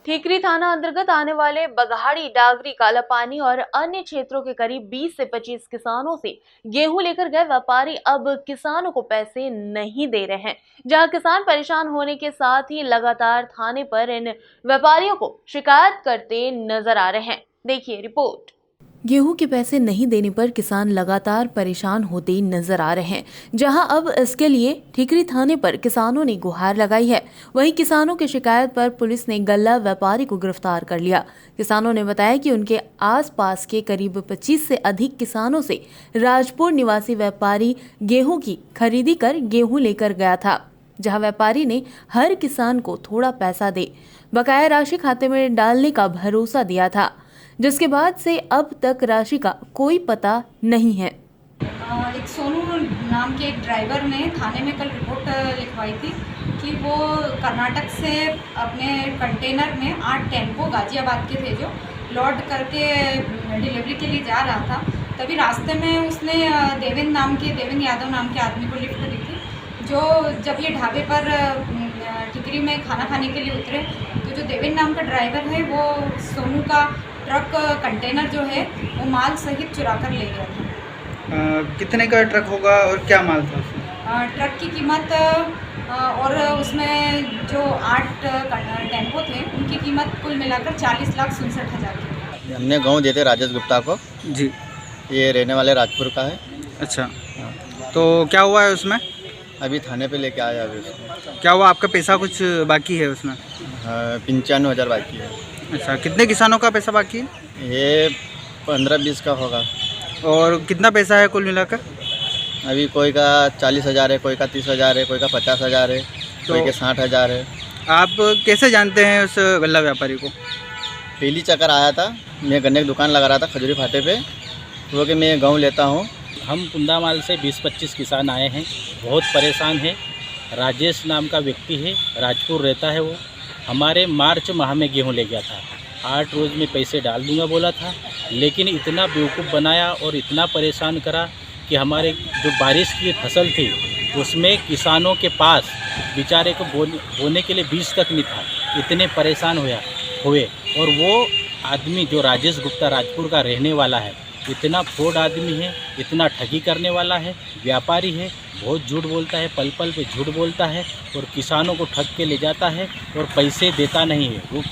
ठीकरी थाना अंतर्गत आने वाले बघाड़ी, डागरी, कालापानी और अन्य क्षेत्रों के करीब 20 से 25 किसानों से गेहूं लेकर गए व्यापारी अब किसानों को पैसे नहीं दे रहे हैं। जहां किसान परेशान होने के साथ ही लगातार थाने पर इन व्यापारियों को शिकायत करते नजर आ रहे हैं। देखिए रिपोर्ट। गेहूं के पैसे नहीं देने पर किसान लगातार परेशान होते नजर आ रहे हैं। जहां अब इसके लिए ठीकरी थाने पर किसानों ने गुहार लगाई है। वहीं किसानों की शिकायत पर पुलिस ने गल्ला व्यापारी को गिरफ्तार कर लिया। किसानों ने बताया कि उनके आसपास के करीब 25 से अधिक किसानों से राजपुर निवासी व्यापारी गेहूं की खरीदी कर गेहूं लेकर गया था, जहां व्यापारी ने हर किसान को थोड़ा पैसा दे बकाया राशि खाते में डालने का भरोसा दिया था, जिसके बाद से अब तक राशि का कोई पता नहीं है। एक सोनू नाम के एक ड्राइवर ने थाने में कल रिपोर्ट लिखवाई थी कि वो कर्नाटक से अपने कंटेनर में 8 टेम्पो गाजियाबाद के थे जो लोड करके डिलीवरी के लिए जा रहा था। तभी रास्ते में उसने देवेंद्र यादव नाम के आदमी को लिफ्ट दी थी, जो जब ये ढाबे पर टिकरी में खाना खाने के लिए उतरे तो जो देवेंद्र नाम का ड्राइवर है वो सोनू का ट्रक कंटेनर जो है वो माल सहित चुरा कर ले गया था। कितने का ट्रक होगा और क्या माल था उसमें? ट्रक की कीमत और उसमें जो 8 टेम्पो थे उनकी कीमत कुल मिलाकर 40,67,000 की। हमने गाँव देते राजेश गुप्ता को जी। ये रहने वाले राजपुर का है। अच्छा, तो क्या हुआ है उसमें? अभी थाने पे लेके आया। अभी उसमें क्या हुआ, आपका पैसा कुछ बाकी है उसमें? 95,000 बाकी है। अच्छा, कितने किसानों का पैसा बाकी है? ये 15-20 का होगा। और कितना पैसा है कुल मिलाकर? अभी कोई का 40,000 है, कोई का 30,000 है, कोई का 50,000 है, कोई के 60,000 है। आप कैसे जानते हैं उस गल्ला व्यापारी को? पहली चक्कर आया था, मैं गन्ने की दुकान लगा रहा था खजूरी फाटे पे, वो कि मैं गाँव लेता हूँ। हम कुंदामाल से 20-25 किसान आए हैं, बहुत परेशान है। राजेश नाम का व्यक्ति है, राजपुर रहता है। वो हमारे मार्च माह में गेहूं ले गया था, 8 रोज़ में पैसे डाल दूंगा बोला था, लेकिन इतना बेवकूफ़ बनाया और इतना परेशान करा कि हमारे जो बारिश की फसल थी उसमें किसानों के पास बेचारे को बोने के लिए बीज तक नहीं था। इतने परेशान हुए और वो आदमी जो राजेश गुप्ता राजपुर का रहने वाला है, इतना फ्रॉड आदमी है, इतना ठगी करने वाला है, व्यापारी है, बहुत झूठ बोलता है, पल पल पे झूठ बोलता है और किसानों को ठग के ले जाता है और पैसे देता नहीं है। वो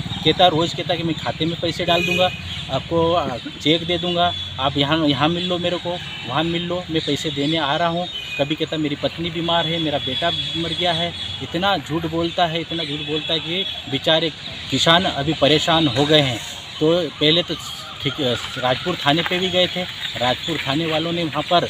रोज़ कहता कि मैं खाते में पैसे डाल दूंगा, आपको चेक दे दूंगा, आप यहाँ मिल लो मेरे को, वहाँ मिल लो, मैं पैसे देने आ रहा हूँ। कभी कहता मेरी पत्नी बीमार है, मेरा बेटा मर गया है। इतना झूठ बोलता है कि बेचारे किसान अभी परेशान हो गए हैं। तो पहले तो ठीक राजपुर थाने पे भी गए थे, राजपुर थाने वालों ने वहाँ पर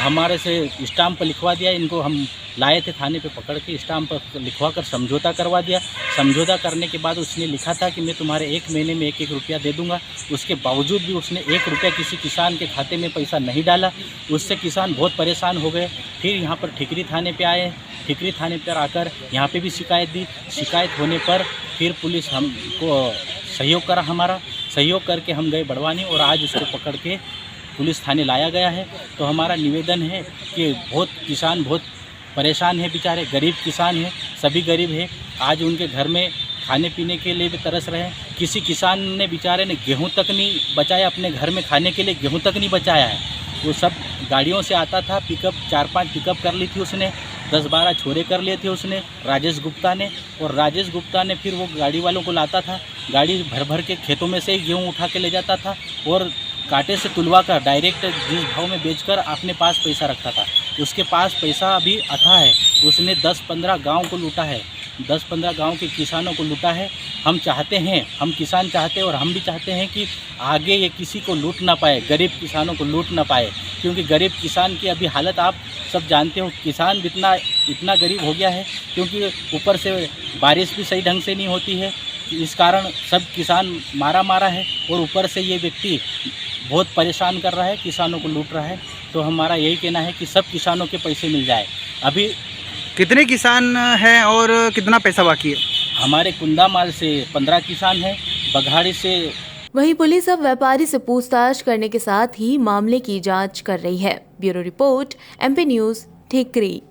हमारे से स्टाम्प पर लिखवा दिया। इनको हम लाए थे थाने पे पकड़ के, स्टाम्प पर लिखवा कर समझौता करवा दिया। समझौता करने के बाद उसने लिखा था कि मैं तुम्हारे 1 महीने में 1-1 रुपया दे दूंगा। उसके बावजूद भी उसने 1 रुपया किसी किसान के खाते में पैसा नहीं डाला। उससे किसान बहुत परेशान हो गए। फिर यहाँ पर ठीकरी थाने पर आए, ठीकरी थाने पर आकर यहाँ पर भी शिकायत दी। शिकायत होने पर फिर पुलिस हमको सहयोग करा, हमारा सहयोग करके हम गए बड़वानी और आज उसको पकड़ के पुलिस थाने लाया गया है। तो हमारा निवेदन है कि बहुत किसान बहुत परेशान है, बेचारे गरीब किसान हैं, सभी गरीब हैं। आज उनके घर में खाने पीने के लिए भी तरस रहे हैं। किसी किसान ने बेचारे ने गेहूं तक नहीं बचाया, अपने घर में खाने के लिए गेहूं तक नहीं बचाया है। वो सब गाड़ियों से आता था, पिकअप 4-5 पिकअप कर ली थी उसने, 10-12 छोरे कर लिए थे उसने राजेश गुप्ता ने। और राजेश गुप्ता ने फिर वो गाड़ी वालों को लाता था, गाड़ी भर भर के खेतों में से ही गेहूँ उठा के ले जाता था और कांटे से तुलवा कर डायरेक्ट जिस भाव में बेचकर अपने पास पैसा रखता था। उसके पास पैसा अभी अथा है, उसने 10-15 गाँव को लूटा है, 10-15 गाँव के किसानों को लूटा है। हम चाहते हैं, हम किसान चाहते हैं और हम भी चाहते हैं कि आगे ये किसी को लूट ना पाए, गरीब किसानों को लूट ना पाए, क्योंकि गरीब किसान की अभी हालत आप सब जानते हो। किसान इतना गरीब हो गया है क्योंकि ऊपर से बारिश भी सही ढंग से नहीं होती है, इस कारण सब किसान मारा है और ऊपर से ये व्यक्ति बहुत परेशान कर रहा है, किसानों को लूट रहा है। तो हमारा यही कहना है कि सब किसानों के पैसे मिल जाए। अभी कितने किसान हैं और कितना पैसा बाकी है? हमारे कुंदामाल से 15 किसान हैं, बघाड़ी से। वहीं पुलिस अब व्यापारी से पूछताछ करने के साथ ही मामले की जांच कर रही है। ब्यूरो रिपोर्ट, MP न्यूज़, ठीकरी।